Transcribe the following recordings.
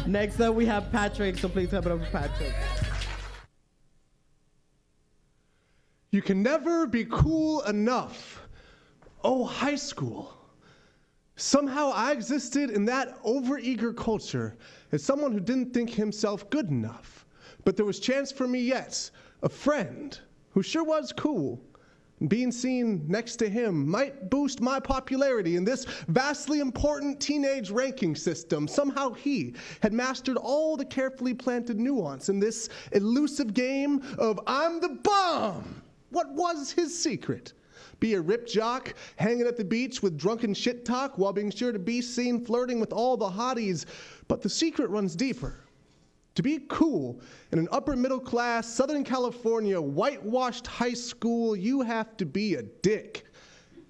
Next up, we have Patrick, so please have it up for Patrick. You can never be cool enough. Oh, high school. Somehow I existed in that overeager culture as someone who didn't think himself good enough. But there was chance for me yet, a friend who sure was cool. Being seen next to him might boost my popularity in this vastly important teenage ranking system. Somehow he had mastered all the carefully planted nuance in this elusive game of I'm the bomb. What was his secret? Be a rip jock, hanging at the beach with drunken shit talk while being sure to be seen flirting with all the hotties. But the secret runs deeper. To be cool in an upper middle class, Southern California, whitewashed high school, you have to be a dick.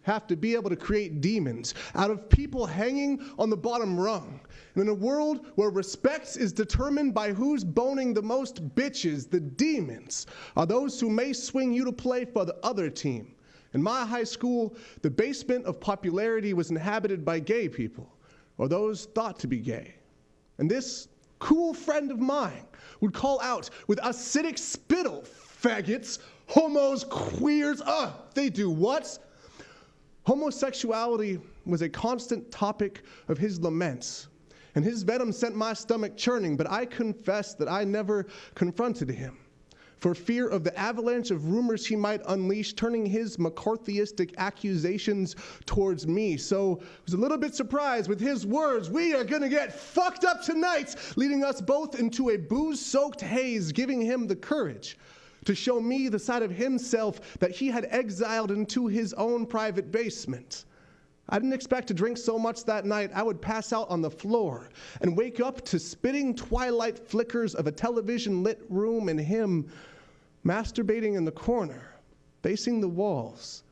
Have to be able to create demons out of people hanging on the bottom rung. And in a world where respect is determined by who's boning the most bitches, the demons are those who may swing you to play for the other team. In my high school, the basement of popularity was inhabited by gay people, or those thought to be gay. And this cool friend of mine would call out with acidic spittle, faggots, homos, queers, they do what? Homosexuality was a constant topic of his laments, and his venom sent my stomach churning, but I confess that I never confronted him for fear of the avalanche of rumors he might unleash, turning his McCarthyistic accusations towards me. So I was a little bit surprised with his words, "We are gonna get fucked up tonight," leading us both into a booze-soaked haze, giving him the courage to show me the side of himself that he had exiled into his own private basement. I didn't expect to drink so much that night I would pass out on the floor and wake up to spitting twilight flickers of a television-lit room and him masturbating in the corner, facing the walls,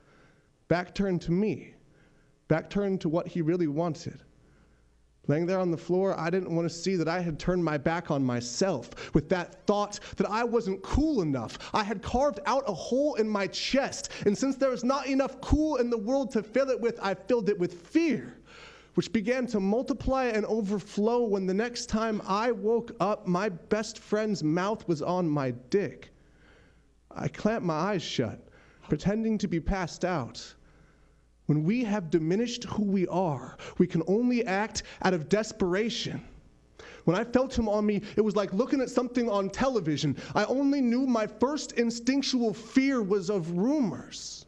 back turned to me, back turned to what he really wanted. Laying there on the floor, I didn't want to see that I had turned my back on myself with that thought that I wasn't cool enough. I had carved out a hole in my chest, and since there was not enough cool in the world to fill it with, I filled it with fear, which began to multiply and overflow when the next time I woke up, my best friend's mouth was on my dick. I clamped my eyes shut, pretending to be passed out. When we have diminished who we are, we can only act out of desperation. When I felt him on me, it was like looking at something on television. I only knew my first instinctual fear was of rumors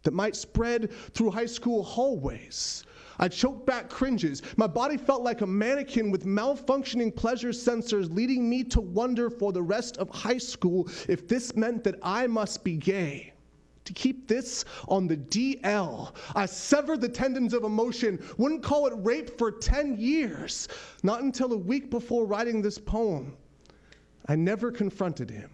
that might spread through high school hallways. I choked back cringes. My body felt like a mannequin with malfunctioning pleasure sensors, leading me to wonder for the rest of high school if this meant that I must be gay. To keep this on the DL, I severed the tendons of emotion, wouldn't call it rape for 10 years. Not until a week before writing this poem. I never confronted him.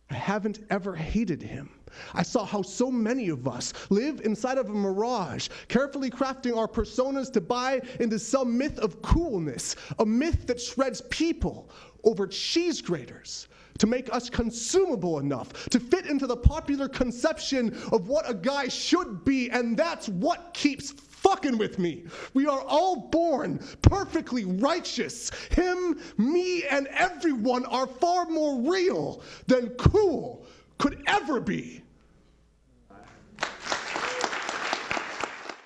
I haven't ever hated him. I saw how so many of us live inside of a mirage, carefully crafting our personas to buy into some myth of coolness, a myth that shreds people over cheese graters, to make us consumable enough to fit into the popular conception of what a guy should be, and that's what keeps fucking with me. We are all born perfectly righteous. Him, me, and everyone are far more real than cool could ever be.